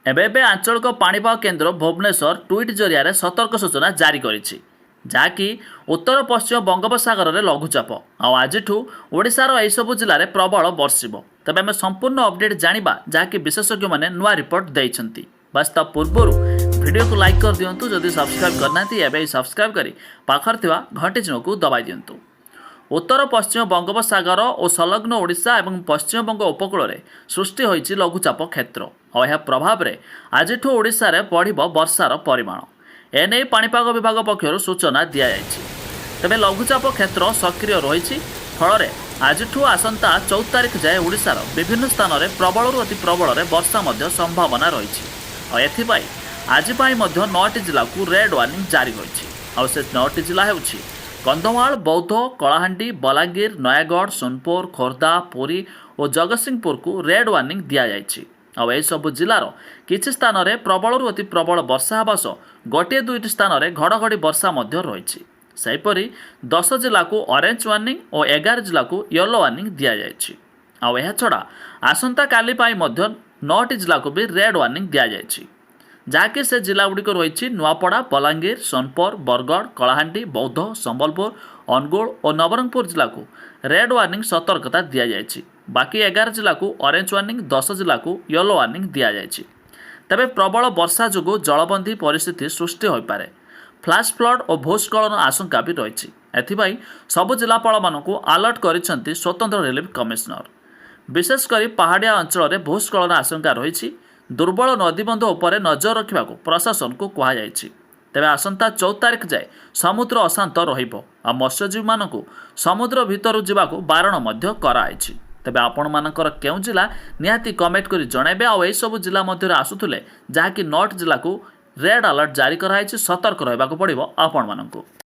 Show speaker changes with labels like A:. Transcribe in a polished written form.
A: ଏବେ ଏବେ ଆଞ୍ଚଳିକ ପାଣିପାଗ କେନ୍ଦ୍ର ଭୁବନେଶ୍ୱର ଟ୍ୱିଟ୍ ଜରିଆରେ ସତର୍କ ସୂଚନା ଜାରି କରିଛି, ଯାହାକି ଉତ୍ତର ପଶ୍ଚିମ ବଙ୍ଗୋପସାଗରରେ ଲଘୁଚାପ ଆଉ ଆଜିଠୁ ଓଡ଼ିଶାର ଏହିସବୁ ଜିଲ୍ଲାରେ ପ୍ରବଳ ବର୍ଷିବ। ତେବେ ଆମେ ସମ୍ପୂର୍ଣ୍ଣ ଅପଡେଟ୍ ଜାଣିବା, ଯାହାକି ବିଶେଷଜ୍ଞମାନେ ନୂଆ ରିପୋର୍ଟ ଦେଇଛନ୍ତି। ବାସ୍ ତା ପୂର୍ବରୁ ଭିଡ଼ିଓକୁ ଲାଇକ୍ କରିଦିଅନ୍ତୁ। ଯଦି ସବସ୍କ୍ରାଇବ୍ କରିନାହାନ୍ତି ଏବେ ସବସ୍କ୍ରାଇବ୍ କରି ପାଖରେ ଥିବା ଘଣ୍ଟି ଚିହ୍ନକୁ ଦବାଇ ଦିଅନ୍ତୁ। ଉତ୍ତର ପଶ୍ଚିମ ବଙ୍ଗୋପସାଗର ଓ ସଂଲଗ୍ନ ଓଡ଼ିଶା ଏବଂ ପଶ୍ଚିମବଙ୍ଗ ଉପକୂଳରେ ସୃଷ୍ଟି ହୋଇଛି ଲଘୁଚାପ କ୍ଷେତ୍ର ଆଉ ଏହା ପ୍ରଭାବରେ ଆଜିଠୁ ଓଡ଼ିଶାରେ ବଢ଼ିବ ବର୍ଷାର ପରିମାଣ। ଏନେଇ ପାଣିପାଗ ବିଭାଗ ପକ୍ଷରୁ ସୂଚନା ଦିଆଯାଇଛି। ତେବେ ଲଘୁଚାପ କ୍ଷେତ୍ର ସକ୍ରିୟ ରହିଛି, ଫଳରେ ଆଜିଠୁ ଆସନ୍ତା 14 ତାରିଖ ଯାଏ ଓଡ଼ିଶାର ବିଭିନ୍ନ ସ୍ଥାନରେ ପ୍ରବଳରୁ ଅତି ପ୍ରବଳରେ ବର୍ଷା ମଧ୍ୟ ସମ୍ଭାବନା ରହିଛି। ଆଉ ଏଥିପାଇଁ ଆଜି ପାଇଁ ମଧ୍ୟ 9ଟି ଜିଲ୍ଲାକୁ ରେଡ୍ ୱାର୍ଣ୍ଣିଂ ଜାରି ହୋଇଛି। ଆଉ ସେ 9ଟି ଜିଲ୍ଲା ହେଉଛି କନ୍ଧମାଳ, ବୌଦ୍ଧ, କଳାହାଣ୍ଡି, ବଲାଙ୍ଗୀର, ନୟାଗଡ଼, ସୋନପୁର, ଖୋର୍ଦ୍ଧା, ପୁରୀ ଓ ଜଗତସିଂହପୁରକୁ ରେଡ୍ ୱାର୍ଣ୍ଣିଂ ଦିଆଯାଇଛି। ଆଉ ଏହିସବୁ ଜିଲ୍ଲାର କିଛି ସ୍ଥାନରେ ପ୍ରବଳରୁ ଅତି ପ୍ରବଳ ବର୍ଷା ହେବା ସହ ଗୋଟିଏ ଦୁଇଟି ସ୍ଥାନରେ ଘଡ଼ଘଡ଼ି ବର୍ଷା ମଧ୍ୟ ରହିଛି। ସେହିପରି 10 ଜିଲ୍ଲାକୁ ଅରେଞ୍ଜ ୱାର୍ଣ୍ଣିଂ ଓ 11 ଜିଲ୍ଲାକୁ ୟେଲୋ ୱାର୍ଣ୍ଣିଂ ଦିଆଯାଇଛି। ଆଉ ଏହାଛଡ଼ା ଆସନ୍ତାକାଲି ପାଇଁ ମଧ୍ୟ 9ଟି ଜିଲ୍ଲାକୁ ବି ରେଡ୍ ୱାର୍ଣ୍ଣିଂ ଦିଆଯାଇଛି, ଯାହାକି ସେ ଜିଲ୍ଲାଗୁଡ଼ିକ ରହିଛି ନୂଆପଡ଼ା, ବଲାଙ୍ଗୀର, ସୋନପୁର, ବରଗଡ଼, କଳାହାଣ୍ଡି, ବୌଦ୍ଧ, ସମ୍ବଲପୁର, ଅନୁଗୁଳ ଓ ନବରଙ୍ଗପୁର ଜିଲ୍ଲାକୁ ରେଡ୍ ୱାର୍ଣ୍ଣିଂ ସତର୍କତା ଦିଆଯାଇଛି। ବାକି 11 ଜିଲ୍ଲାକୁ ଅରେଞ୍ଜ ୱାର୍ଣ୍ଣିଂ, 10 ଜିଲ୍ଲାକୁ ୟେଲୋ ୱାର୍ଣ୍ଣିଂ ଦିଆଯାଇଛି। ତେବେ ପ୍ରବଳ ବର୍ଷା ଯୋଗୁଁ ଜଳବନ୍ଦୀ ପରିସ୍ଥିତି ସୃଷ୍ଟି ହୋଇପାରେ। ଫ୍ଲାସ୍ ଫ୍ଲଡ୍ ଓ ଭୂସ୍ଖଳନ ଆଶଙ୍କା ବି ରହିଛି। ଏଥିପାଇଁ ସବୁ ଜିଲ୍ଲାପାଳମାନଙ୍କୁ ଆଲର୍ଟ କରିଛନ୍ତି ସ୍ୱତନ୍ତ୍ର ରିଲିଫ୍ କମିଶନର। ବିଶେଷ କରି ପାହାଡ଼ିଆ ଅଞ୍ଚଳରେ ଭୂସ୍ଖଳନ ଆଶଙ୍କା ରହିଛି। ଦୁର୍ବଳ ନଦୀବନ୍ଧ ଉପରେ ନଜର ରଖିବାକୁ ପ୍ରଶାସନକୁ କୁହାଯାଇଛି। ତେବେ ଆସନ୍ତା 14 ତାରିଖ ଯାଏ ସମୁଦ୍ର ଅଶାନ୍ତ ରହିବ ଆଉ ମତ୍ସ୍ୟଜୀବୀମାନଙ୍କୁ ସମୁଦ୍ର ଭିତରୁ ଯିବାକୁ ବାରଣ ମଧ୍ୟ କରାଯାଇଛି। ତେବେ ଆପଣମାନଙ୍କର କେଉଁ ଜିଲ୍ଲା ନିହାତି କମେଣ୍ଟ କରି ଜଣାଇବେ। ଆଉ ଏହିସବୁ ଜିଲ୍ଲା ମଧ୍ୟରେ ଆସୁଥିଲେ, ଯାହାକି 9ଟି ଜିଲ୍ଲାକୁ ରେଡ୍ ଆଲର୍ଟ ଜାରି କରାଯାଇଛି। ସତର୍କ ରହିବାକୁ ପଡ଼ିବ ଆପଣମାନଙ୍କୁ।